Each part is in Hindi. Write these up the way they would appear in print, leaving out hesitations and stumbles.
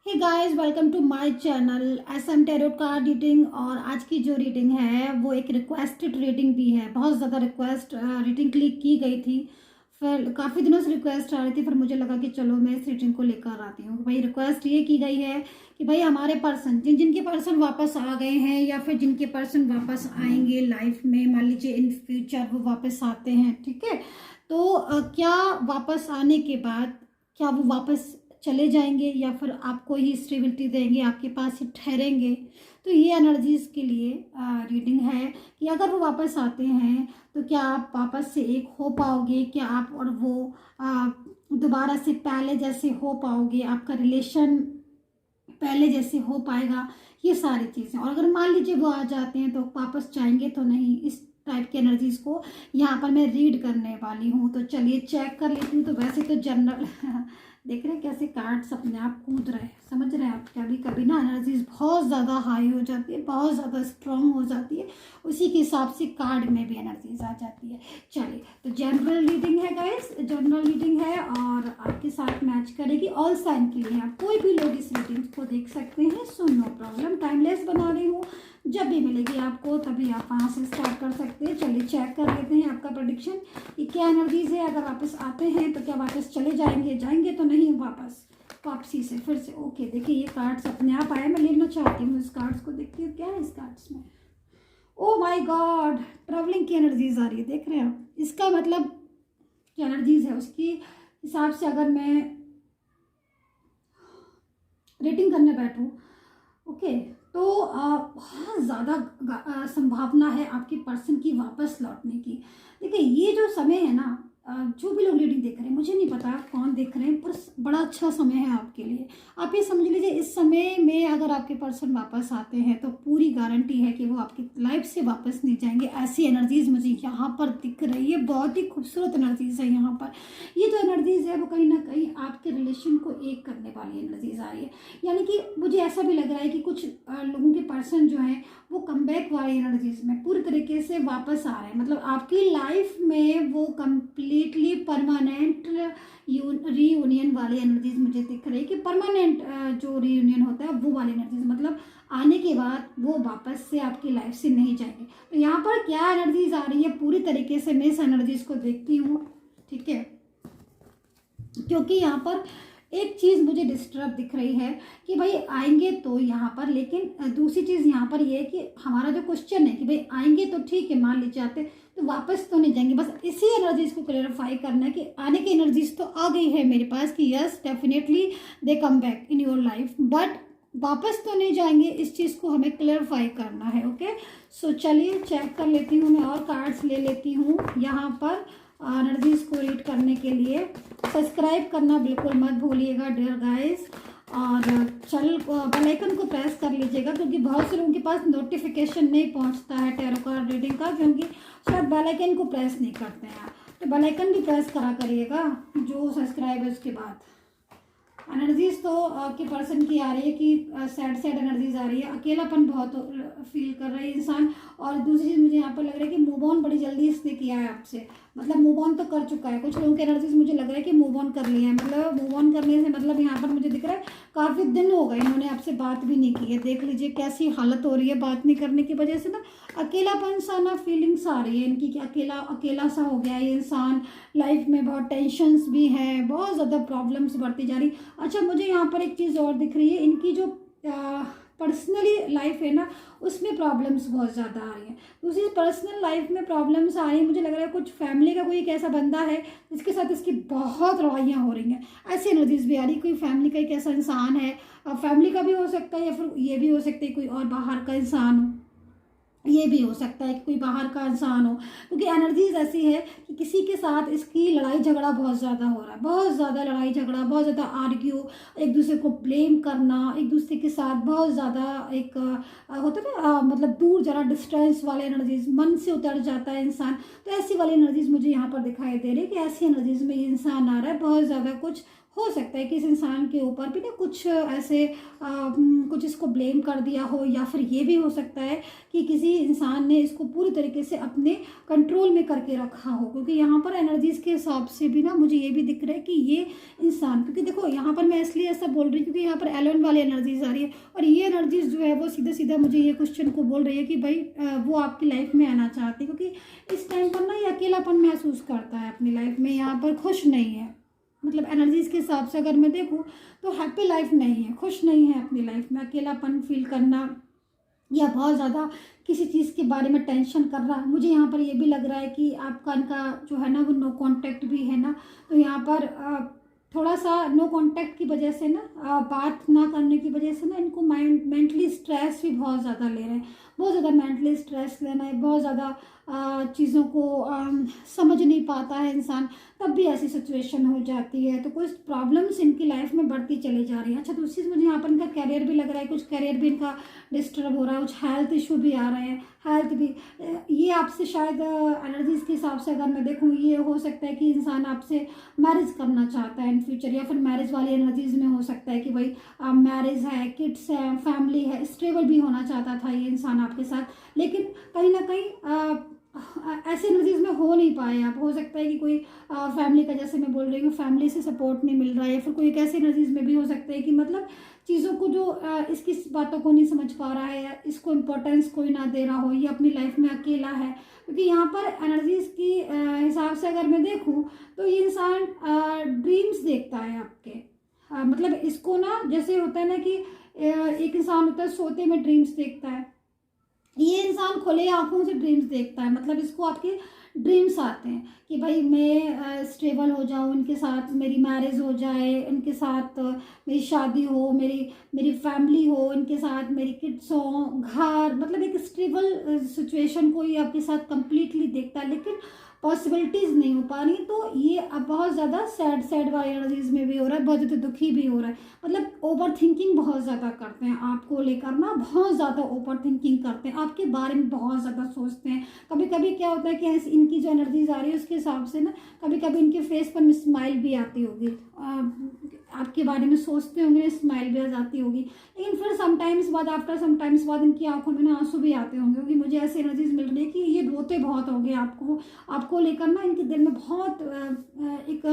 Hey guys, welcome to my channel SM tarot card reading. और आज की जो रीडिंग है वो एक रिक्वेस्टेड रीडिंग भी है। बहुत ज़्यादा रिक्वेस्ट रीडिंग क्लिक की गई थी, फिर काफ़ी दिनों से रिक्वेस्ट आ रही थी, फिर मुझे लगा कि चलो मैं इस रीडिंग को लेकर आती हूँ। भाई रिक्वेस्ट ये की गई है कि भाई हमारे पर्सन जिनके पर्सन वापस आ गए हैं या फिर जिनके पर्सन वापस आएंगे लाइफ में, मान लीजिए इन फ्यूचर वो वापस आते हैं, ठीक है। तो क्या वापस आने के बाद क्या वो वापस चले जाएंगे या फिर आपको ही स्टेबिलिटी देंगे, आपके पास ही ठहरेंगे। तो ये एनर्जीज के लिए रीडिंग है कि अगर वो वापस आते हैं तो क्या आप वापस से एक हो पाओगे, क्या आप और वो दोबारा से पहले जैसे हो पाओगे, आपका रिलेशन पहले जैसे हो पाएगा, ये सारी चीज़ें। और अगर मान लीजिए वो आ जाते हैं तो वापस जाएंगे तो नहीं, इस टाइप की एनर्जीज को यहाँ पर मैं रीड करने वाली हूँ। तो चलिए चेक कर लेती हूँ। तो वैसे तो जनरल देख रहे हैं कैसे कार्ड्स अपने आप कूद रहे हैं, समझ रहे हैं आप। कभी कभी ना एनर्जीज बहुत ज़्यादा हाई हो जाती है, बहुत ज़्यादा स्ट्रांग हो जाती है, उसी के हिसाब से कार्ड में भी एनर्जीज आ जाती है। चलिए, तो जनरल रीडिंग है गाइस, जनरल रीडिंग है और आपके साथ मैच करेगी ऑल साइन के लिए। आप कोई भी लोग इस रीडिंग को देख सकते हैं, सो नो प्रॉब्लम। टाइमलेस बना रही हूँ, जब भी मिलेगी आपको तभी आप वहाँ से स्टार्ट कर सकते हैं। चलिए चेक कर लेते हैं आपका प्रेडिक्शन कि क्या एनर्जीज है। अगर वापस आते हैं तो क्या वापस चले जाएंगे, जाएंगे तो नहीं वापस, वापसी से फिर से। ओके, देखिए ये कार्ड्स अपने आप आए, मैं लेना चाहती हूँ। इस कार्ड्स को देखती हूँ क्या है इस कार्ड्स में। ओ माय गॉड, ट्रैवलिंग की एनर्जीज आ रही है, देख रहे हैं आप। इसका मतलब क्या एनर्जीज है उसकी हिसाब से अगर मैं रेटिंग करने बैठूँ, ओके, तो बहुत ज़्यादा संभावना है आपके पर्सन की वापस लौटने की। देखिए ये जो समय है ना, जो भी लोग रीडिंग देख रहे हैं, मुझे नहीं पता कौन देख रहे हैं, पर बड़ा अच्छा समय है आपके लिए। आप ये समझ लीजिए इस समय में अगर आपके पर्सन वापस आते हैं तो पूरी गारंटी है कि वो आपकी लाइफ से वापस नहीं जाएंगे। ऐसी एनर्जीज मुझे यहाँ पर दिख रही है, बहुत ही खूबसूरत एनर्जीज है यहाँ पर। ये जो एनर्जीज है वो कहीं ना कहीं आपके रिलेशन को एक करने वाली एनर्जीज आ रही है। यानी कि मुझे ऐसा भी लग रहा है कि कुछ लोगों के पर्सन जो हैं वो कमबैक वाली एनर्जीज में पूरी तरीके से वापस आ रहे हैं। मतलब आपकी लाइफ में वो कंप्लीटली परमानेंट रीयूनियन वाली एनर्जीज मुझे दिख रही है कि परमानेंट जो रीयूनियन होता है वो वाली एनर्जीज, मतलब आने के बाद वो वापस से आपकी लाइफ से नहीं जाएंगे। तो यहाँ पर क्या एनर्जीज आ रही है, पूरी तरीके से मैं इस एनर्जीज को देखती हूँ, ठीक है। क्योंकि यहाँ पर एक चीज़ मुझे डिस्टर्ब दिख रही है कि भाई आएंगे तो यहाँ पर, लेकिन दूसरी चीज़ यहाँ पर ये है कि हमारा जो क्वेश्चन है कि भाई आएंगे तो ठीक है, मान लीजिए आते तो वापस तो नहीं जाएंगे। बस इसी एनर्जीज को क्लेरिफाई करना है कि आने की एनर्जीज तो आ गई है मेरे पास कि yes definitely they come back in your life, but वापस तो नहीं जाएंगे। इस चीज़ को हमें क्लेरिफाई करना है। ओके, सो चलिए चेक कर लेती हूँ मैं और कार्ड्स ले लेती हूँ यहाँ पर एनर्जीज को रीड करने के लिए। सब्सक्राइब करना बिल्कुल मत भूलिएगा डियर गाइस, और चैनल बेल आइकन को प्रेस कर लीजिएगा, क्योंकि बहुत से लोगों के पास नोटिफिकेशन नहीं पहुंचता है टैरो कार्ड रीडिंग का, क्योंकि शायद बेल आइकन को प्रेस नहीं करते हैं। तो बेल आइकन भी प्रेस करा करिएगा जो सब्सक्राइब है उसके बाद। एनर्जीज तो आपके पर्सन की आ रही है कि सैड सैड एनर्जीज आ रही है, अकेलापन बहुत फील कर रहा है इंसान। और दूसरी चीज़ मुझे यहाँ पर लग रहा है कि मूव ऑन बड़ी जल्दी इसने किया है आपसे, मतलब मूव ऑन तो कर चुका है। कुछ लोगों की एनर्जीज मुझे लग रहा है कि मूव ऑन कर लिया है, मतलब मूव ऑन करने से मतलब यहाँ पर मुझे दिख रहा है काफ़ी दिन हो गए इन्होंने आपसे बात भी नहीं की है। देख लीजिए कैसी हालत हो रही है बात नहीं करने की वजह से ना, अकेलापन सा ना फीलिंग्स आ रही है इनकी कि अकेला अकेला सा हो गया है ये इंसान। लाइफ में बहुत टेंशन्स भी हैं, बहुत ज़्यादा प्रॉब्लम्स बढ़ती जा रही। अच्छा, मुझे यहाँ पर एक चीज़ और दिख रही है, इनकी जो पर्सनली लाइफ है ना उसमें प्रॉब्लम्स बहुत ज़्यादा आ रही हैं। दूसरी पर्सनल लाइफ में प्रॉब्लम्स आ रही हैं, मुझे लग रहा है कुछ फैमिली का कोई एक ऐसा बंदा है जिसके साथ इसकी बहुत लड़ाइयाँ हो रही हैं। ऐसी एनर्जीज भी आ रही, कोई फैमिली का एक ऐसा इंसान है, फैमिली का भी हो सकता है या फिर ये भी हो सकता है कोई और बाहर का इंसान हो, ये भी हो सकता है कि कोई बाहर का इंसान हो। क्योंकि एनर्जीज ऐसी है कि किसी के साथ इसकी लड़ाई झगड़ा बहुत ज़्यादा हो रहा है, बहुत ज़्यादा लड़ाई झगड़ा, बहुत ज़्यादा आर्ग्यू, एक दूसरे को ब्लेम करना, एक दूसरे के साथ बहुत ज़्यादा एक होता है ना मतलब दूर जरा डिस्टेंस वाले एनर्जीज, मन से उतर जाता है इंसान। तो ऐसी वाली एनर्जीज मुझे यहाँ पर दिखाई दे रही है कि ऐसी एनर्जीज में ये इंसान आ रहा है, बहुत ज़्यादा कुछ हो सकता है कि इस इंसान के ऊपर भी ना कुछ ऐसे कुछ इसको ब्लेम कर दिया हो, या फिर ये भी हो सकता है कि किसी इंसान ने इसको पूरी तरीके से अपने कंट्रोल में करके रखा हो, क्योंकि यहाँ पर एनर्जीज के हिसाब से भी ना मुझे ये भी दिख रहा है कि ये इंसान, क्योंकि देखो यहाँ पर मैं इसलिए ऐसा बोल रही हूँ क्योंकि यहाँ पर एलोन वाली एनर्जीज आ रही है, और ये एनर्जीज जो है वो सीधा सीधा मुझे ये क्वेश्चन को बोल रही है कि भाई वो आपकी लाइफ में आना चाहती है, क्योंकि इस टाइम पर ना ये अकेलापन महसूस करता है अपनी लाइफ में, यहाँ पर खुश नहीं है। मतलब एनर्जीज के हिसाब से अगर मैं देखूँ तो हैप्पी लाइफ नहीं है, खुश नहीं है अपनी लाइफ में, अकेलापन फील करना या बहुत ज़्यादा किसी चीज़ के बारे में टेंशन कर रहा है। मुझे यहाँ पर ये भी लग रहा है कि आपका इनका जो है ना वो नो कांटेक्ट भी है ना, तो यहाँ पर थोड़ा सा नो कांटेक्ट की वजह से ना बात ना करने की वजह से ना इनको मेंटली स्ट्रेस भी बहुत ज़्यादा ले रहे हैं, बहुत ज़्यादा मेंटली स्ट्रेस लेना है, बहुत ज़्यादा चीज़ों को समझ नहीं पाता है इंसान, तब भी ऐसी सिचुएशन हो जाती है, तो कुछ प्रॉब्लम्स इनकी लाइफ में बढ़ती चली जा रही है। अच्छा, तो उसी से मुझे यहाँ पर इनका कैरियर भी लग रहा है, कुछ कैरियर भी इनका डिस्टर्ब हो रहा है, कुछ हेल्थ इशू भी आ रहे हैं, हेल्थ भी ये आपसे शायद एनर्जीज के हिसाब से अगर मैं देखूँ ये हो सकता है कि इंसान आपसे मैरिज करना चाहता है इन फ्यूचर, या फिर मैरिज वाली एनर्जीज में हो सकता है कि भाई मैरिज है, किड्स है, फैमिली है, स्टेबल भी होना चाहता था ये इंसान आपके साथ, लेकिन कहीं ना कहीं ऐसे एनर्जीज में हो नहीं पाए आप। हो सकता है कि कोई फैमिली का, जैसे मैं बोल रही हूँ, फैमिली से सपोर्ट नहीं मिल रहा है, या फिर कोई एक ऐसी एनर्जीज में भी हो सकता है कि मतलब चीज़ों को जो इसकी बातों को नहीं समझ पा रहा है, या इसको इम्पोर्टेंस कोई ना दे रहा हो, ये अपनी लाइफ में अकेला है, क्योंकि यहाँ पर एनर्जीज की हिसाब से अगर मैं देखूँ तो ये इंसान ड्रीम्स देखता है आपके, मतलब इसको ना जैसे होता है ना कि एक इंसान होता है सोते में ड्रीम्स देखता है, ये इंसान खुले आंखों से ड्रीम्स देखता है, मतलब इसको आपके ड्रीम्स आते हैं कि भाई मैं स्टेबल हो जाऊँ, इनके साथ मेरी मैरिज हो जाए, इनके साथ मेरी शादी हो, मेरी मेरी फैमिली हो, इनके साथ मेरी किड्स हो, घर, मतलब एक स्टेबल सिचुएशन को ये आपके साथ कंप्लीटली देखता है, लेकिन पॉसिबिलिटीज़ नहीं हो पा रही, तो ये अब बहुत ज़्यादा सैड वाली एनर्जीज में भी हो रहा है, बहुत ज़्यादा दुखी भी हो रहा है, मतलब ओवर थिंकिंग बहुत ज़्यादा करते हैं आपको लेकर ना, बहुत ज़्यादा ओवर थिंकिंग करते हैं, आपके बारे में बहुत ज़्यादा सोचते हैं। कभी कभी क्या होता है कि इनकी जो एनर्जीज आ रही है उसके हिसाब से ना कभी कभी इनके फेस पर स्माइल भी आती होगी, आपके बारे में सोचते होंगे, स्माइल भी आ जाती होगी, लेकिन फिर समटाइम्स बाद, आफ्टर समटाइम्स बाद इनकी आंखों में ना आंसू भी आते होंगे, क्योंकि मुझे ऐसी एनर्जीज मिल रही है कि ये रोते बहुत होंगे आपको लेकर ना, इनके दिल में बहुत एक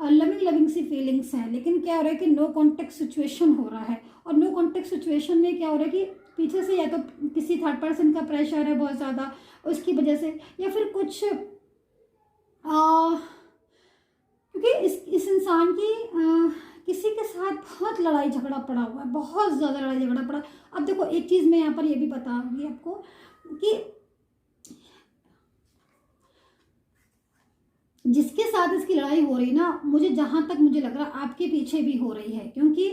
लविंग सी फीलिंग्स हैं, लेकिन क्या हो रहा है कि नो कॉन्टेक्ट सिचुएशन हो रहा है, और नो कॉन्टेक्ट सिचुएशन में क्या हो रहा है कि पीछे से या तो किसी थर्ड पर्सन का प्रेशर है बहुत ज़्यादा उसकी वजह से, या फिर कुछ क्योंकि इस इंसान की किसी के साथ बहुत लड़ाई झगड़ा पड़ा हुआ है, बहुत ज़्यादा लड़ाई झगड़ा पड़ा। अब देखो एक चीज़ मैं यहाँ पर ये भी बताऊंगी आपको कि जिसके साथ इसकी लड़ाई हो रही ना, मुझे जहाँ तक मुझे लग रहा है आपके पीछे भी हो रही है, क्योंकि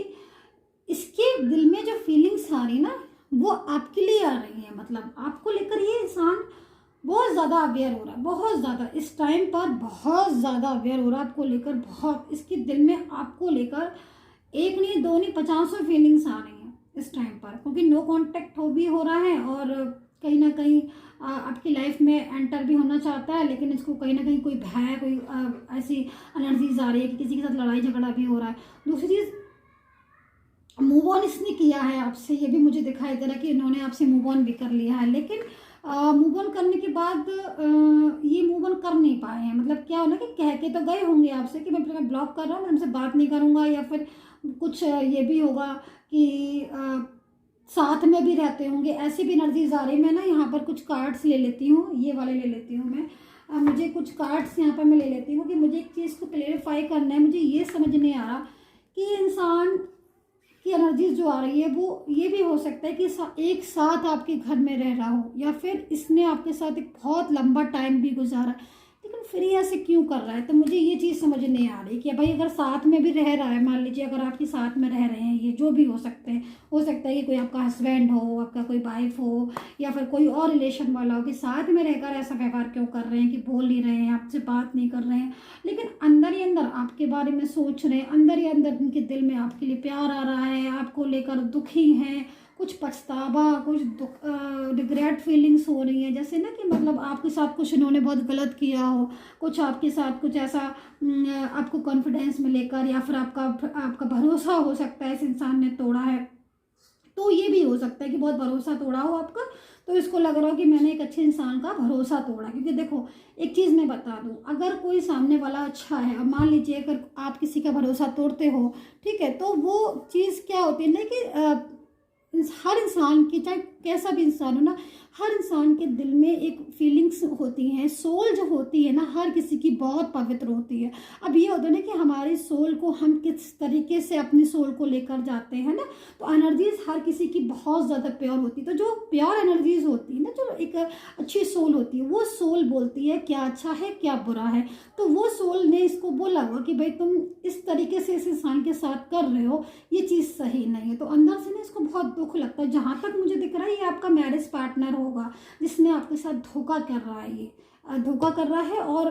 इसके दिल में जो फीलिंग्स आ रही ना वो आपके लिए आ रही है, मतलब आपको लेकर ये इंसान बहुत ज़्यादा अवेयर हो रहा है, बहुत ज़्यादा इस टाइम पर बहुत ज़्यादा अवेयर हो रहा है आपको लेकर, बहुत इसके दिल में आपको लेकर एक नहीं दो नहीं 50 फीलिंग्स आ रही हैं इस टाइम पर, क्योंकि नो कांटेक्ट भी हो रहा है, और कहीं ना कहीं आपकी लाइफ में एंटर भी होना चाहता है, लेकिन इसको कहीं ना कहीं कोई भय, कोई ऐसी एनर्जीज आ रही है कि किसी के साथ लड़ाई झगड़ा भी हो रहा है। दूसरी चीज़, मूव ऑन इसने किया है आपसे, ये भी मुझे दिखाई दे रहा है कि इन्होंने आपसे मूव ऑन भी कर लिया है, लेकिन मूव ऑन करने के बाद ये मूव ऑन कर नहीं पाए हैं, मतलब क्या हो ना कि कह के तो गए होंगे आपसे कि मैं ब्लॉक कर रहा हूँ, मैं उनसे बात नहीं करूँगा, या फिर कुछ ये भी होगा कि साथ में भी रहते होंगे, ऐसी भी एनर्जीज आ रही। मैं ना यहाँ पर कुछ कार्ड्स ले लेती हूँ, ये वाले ले लेती हूँ मैं, मुझे कुछ कार्ड्स यहाँ पर मैं ले लेती हूँ कि मुझे एक चीज़ को क्लेरिफाई करना है, मुझे ये समझ नहीं आ रहा कि इंसान की एनर्जीज जो आ रही है वो ये भी हो सकता है कि एक साथ आपके घर में रह रहा हो, या फिर इसने आपके साथ एक बहुत लंबा टाइम भी गुजारा, लेकिन फिर ये ऐसे क्यों कर रहा है। तो मुझे ये चीज़ समझ नहीं आ रही कि भाई अगर साथ में भी रह रहा है, मान लीजिए अगर आपके साथ में रह रहे हैं, ये जो भी हो सकते हैं, हो सकता है कि कोई आपका हस्बैंड हो, आपका कोई वाइफ हो, या फिर कोई और रिलेशन वाला हो, कि साथ में रहकर ऐसा व्यवहार क्यों कर रहे हैं कि बोल नहीं रहे हैं, आपसे बात नहीं कर रहे हैं, लेकिन अंदर ही अंदर आपके बारे में सोच रहे हैं, अंदर ही अंदर उनके दिल में आपके लिए प्यार आ रहा है, आपको लेकर दुखी हैं, कुछ पछतावा, कुछ दुख, रिग्रेट फीलिंग्स हो रही हैं, जैसे ना कि मतलब आपके साथ कुछ इन्होंने बहुत गलत किया हो, कुछ आपके साथ कुछ ऐसा आपको कॉन्फिडेंस में लेकर, या फिर आपका भरोसा हो सकता है इस इंसान ने तोड़ा है। तो ये भी हो सकता है कि बहुत भरोसा तोड़ा हो आपका, तो इसको लग रहा हो कि मैंने एक अच्छे इंसान का भरोसा तोड़ा। क्योंकि देखो एक चीज़ मैं बता दूं, अगर कोई सामने वाला अच्छा है, अब मान लीजिए अगर आप किसी का भरोसा तोड़ते हो, ठीक है, तो वो चीज़ क्या होती है ना कि हर इंसान की, चाहे कैसा भी इंसान हो ना, हर इंसान के दिल में एक फीलिंग्स होती हैं, सोल जो होती है ना हर किसी की बहुत पवित्र होती है। अब ये होता है ना कि हमारी सोल को हम किस तरीके से अपनी सोल को लेकर जाते हैं ना, तो एनर्जीज हर किसी की बहुत ज़्यादा प्योर होती है। तो जो प्योर एनर्जीज होती है ना, जो एक अच्छी सोल होती है, वो सोल बोलती है क्या अच्छा है क्या बुरा है। तो वो सोल ने इसको बोला हुआ कि भाई तुम इस तरीके से इस इंसान के साथ कर रहे हो, ये चीज़ सही नहीं है। तो अंदर से ना इसको बहुत दुख लगता है। जहाँ तक मुझे दिख रहा है ये आपका मैरिज पार्टनर होगा जिसने आपके साथ धोखा कर रहा है, ये धोखा कर रहा है, और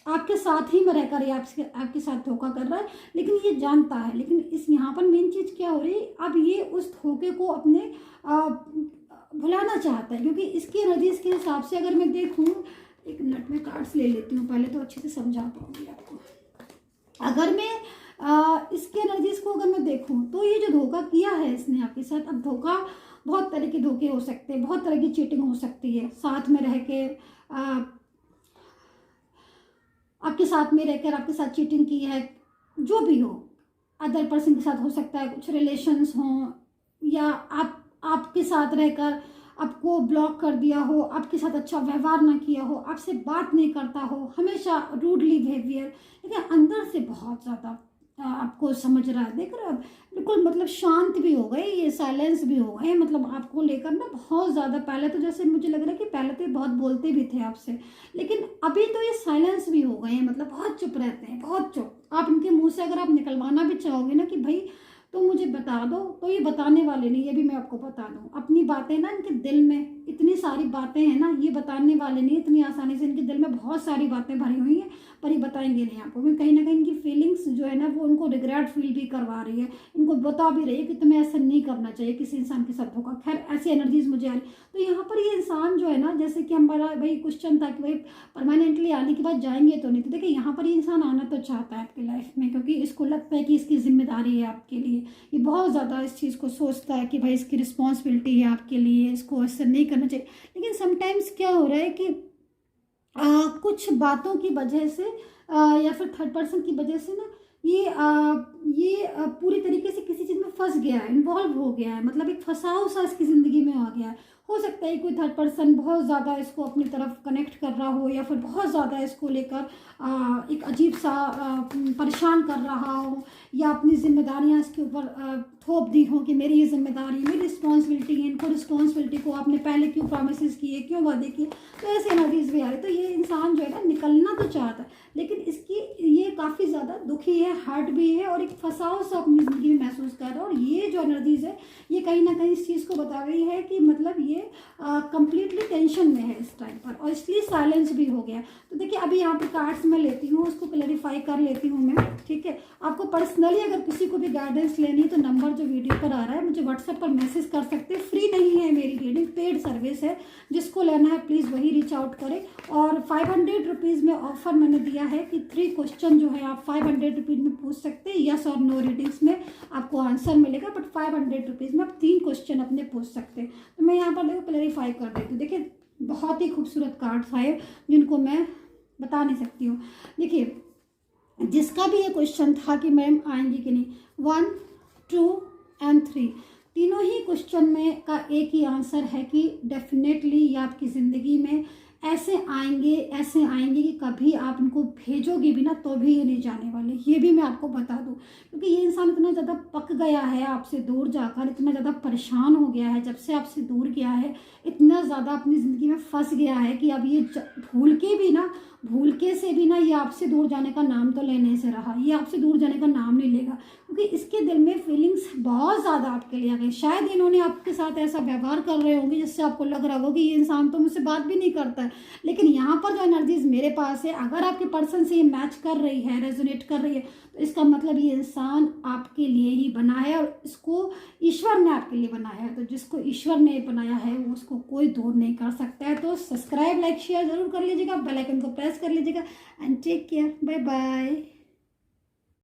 आपके साथ ही में रहकर ये आपके साथ धोखा कर रहा है, लेकिन ये जानता है। लेकिन इस यहाँ पर मेन चीज़ क्या हो रही है, अब ये उस धोखे को अपने भुलाना चाहता है। क्योंकि इसकी एनर्जीज के हिसाब से अगर मैं देखूँ, एक मिनट में कार्ड्स ले लेती हूँ पहले, तो अच्छे से समझा पाऊंगी आपको। अगर मैं इसके एनर्जीज को अगर मैं देखूं, तो ये जो धोखा किया है इसने आपके साथ, अब धोखा बहुत तरह के धोखे हो सकते हैं, बहुत तरह की चीटिंग हो सकती है। साथ में रह के आपके साथ में रहकर आपके साथ चीटिंग की है, जो भी हो, अदर पर्सन के साथ हो सकता है, कुछ रिलेशंस हों, या आपके साथ रहकर आपको ब्लॉक कर दिया हो, आपके साथ अच्छा व्यवहार ना किया हो, आपसे बात नहीं करता हो, हमेशा रूडली बिहेवियर, लेकिन अंदर से बहुत ज़्यादा आपको समझ रहा है, देख रहे हो, बिल्कुल मतलब शांत भी हो गए, ये साइलेंस भी हो गए, मतलब आपको लेकर ना बहुत ज़्यादा। पहले तो जैसे मुझे लग रहा है कि पहले तो ये बहुत बोलते भी थे आपसे, लेकिन अभी तो ये साइलेंस भी हो गए हैं, मतलब बहुत चुप रहते हैं, बहुत चुप। आप इनके मुंह से अगर आप निकलवाना भी चाहोगे ना कि भाई तो मुझे बता दो, तो ये बताने वाले नहीं, ये भी मैं आपको बता दूं। अपनी बातें ना, इनके दिल में इतनी सारी बातें हैं ना, ये बताने वाले नहीं इतनी आसानी से। इनके दिल में बहुत सारी बातें भरी हुई हैं, पर ये बताएंगे नहीं आपको, क्योंकि कहीं ना कहीं इनकी फीलिंग्स जो है ना वो उनको रिग्रेट फील भी करवा रही है, इनको बता भी रही है कि तुम्हें ऐसा नहीं करना चाहिए किसी इंसान के साथ धोखा। खैर ऐसी एनर्जीज मुझे आ रही। तो यहाँ पर ये इंसान जो है ना, जैसे कि हमारा भाई क्वेश्चन था कि भाई परमानेंटली आने के बाद जाएंगे तो नहीं, तो देखिए यहाँ पर ये इंसान आना तो चाहता है आपकी लाइफ में, क्योंकि इसको लगता है कि इसकी जिम्मेदारी है आपके लिए। ये बहुत ज़्यादा इस चीज़ को सोचता है कि भाई इसकी रिस्पॉन्सिबिलिटी है आपके लिए, इसको ऐसा नहीं करना चाहिए। लेकिन समटाइम्स क्या हो रहा है कि कुछ बातों की वजह से या फिर थर्ड पर्सन की वजह से ना ये पूरी तरीके से किसी चीज़ में फंस गया है, इन्वॉल्व हो गया है, मतलब एक फंसाव सा इसकी ज़िंदगी में आ गया है। हो सकता है कोई थर्ड पर्सन बहुत ज़्यादा इसको अपनी तरफ कनेक्ट कर रहा हो, या फिर बहुत ज़्यादा इसको लेकर एक अजीब सा परेशान कर रहा हो, या अपनी जिम्मेदारियां इसके ऊपर थोप दी हो कि मेरी ये जिम्मेदारी, मेरी रिस्पॉन्सिबिलिटी है, इनको रिस्पॉन्सिबिलिटी को आपने पहले क्यों प्रोमिस किए, क्यों वादे किए। तो ऐसे एनर्जीज भी आ रही। तो ये इंसान जो है ना निकलना तो चाहता है, लेकिन इसकी ये काफ़ी ज़्यादा दुखी है, हर्ट भी है, और एक फंसाव सा अपनी ज़िंदगी में महसूस कर रहा है। और ये जो एनर्जीज है ये कहीं ना कहीं इस चीज़ को बता रही है कि मतलब ये कंप्लीटली टेंशन में है इस टाइम पर, और इसलिए साइलेंस भी हो गया। तो देखिए अभी यहाँ पे कार्ड्स मैं लेती हूँ, उसको क्लैरिफाई कर लेती हूँ मैं, ठीक है। आपको पर्सनली अगर किसी को भी गाइडेंस लेनी है तो नंबर जो वीडियो पर आ रहा है मुझे व्हाट्सएप पर मैसेज कर सकते हैं। फ्री नहीं है मेरी रीडिंग, पेड सर्विस है, जिसको लेना है प्लीज़ वही रीच आउट करें। और 500 रुपीज़ में ऑफर मैंने दिया है कि 3 क्वेश्चन जो है आप 500 रुपीज़ में पूछ सकते हैं, यस और नो रीडिंग्स में आपको आंसर मिलेगा, बट 500 रुपीज़ में आप 3 क्वेश्चन अपने पूछ सकते हैं। तो मैं यहाँ पर देखो क्लैरिफाई कर देती हूँ। देखिए बहुत ही खूबसूरत कार्ड्स आए जिनको मैं बता नहीं सकती हूँ। देखिए जिसका भी ये क्वेश्चन था कि मैम आएंगी कि नहीं, 1, 2 एंड 3 तीनों ही क्वेश्चन में का एक ही आंसर है कि डेफिनेटली ये आपकी ज़िंदगी में ऐसे आएंगे कि कभी आप इनको भेजोगे भी ना तो भी ये नहीं जाने वाले। ये भी मैं आपको बता दूं, क्योंकि ये इंसान इतना ज़्यादा पक गया है आपसे दूर जाकर, इतना ज़्यादा परेशान हो गया है जब से आपसे दूर गया है, इतना ज़्यादा अपनी ज़िंदगी में फंस गया है कि अब ये भूल के भी ना भूल के से भी ना ये आपसे दूर जाने का नाम तो लेने से रहा, ये आपसे दूर जाने का नाम नहीं लेगा, क्योंकि इसके दिल में फीलिंग्स बहुत ज़्यादा आपके लिए आ गई। शायद इन्होंने आपके साथ ऐसा व्यवहार कर रहे होंगे जिससे आपको लग रहा होगा कि ये इंसान तो मुझसे बात भी नहीं करता है, लेकिन यहाँ पर जो एनर्जीज मेरे पास है, अगर आपके पर्सन से ये मैच कर रही है, रेजोनेट कर रही है, तो इसका मतलब ये इंसान आपके लिए ही बना है और इसको ईश्वर ने आपके लिए बनाया है। तो जिसको ईश्वर ने बनाया है वो उसको कोई दूर नहीं कर सकता है। तो सब्सक्राइब, लाइक, शेयर जरूर कर लीजिएगा, बेल आइकन को प्रेस कर लीजिएगा and take care, bye bye.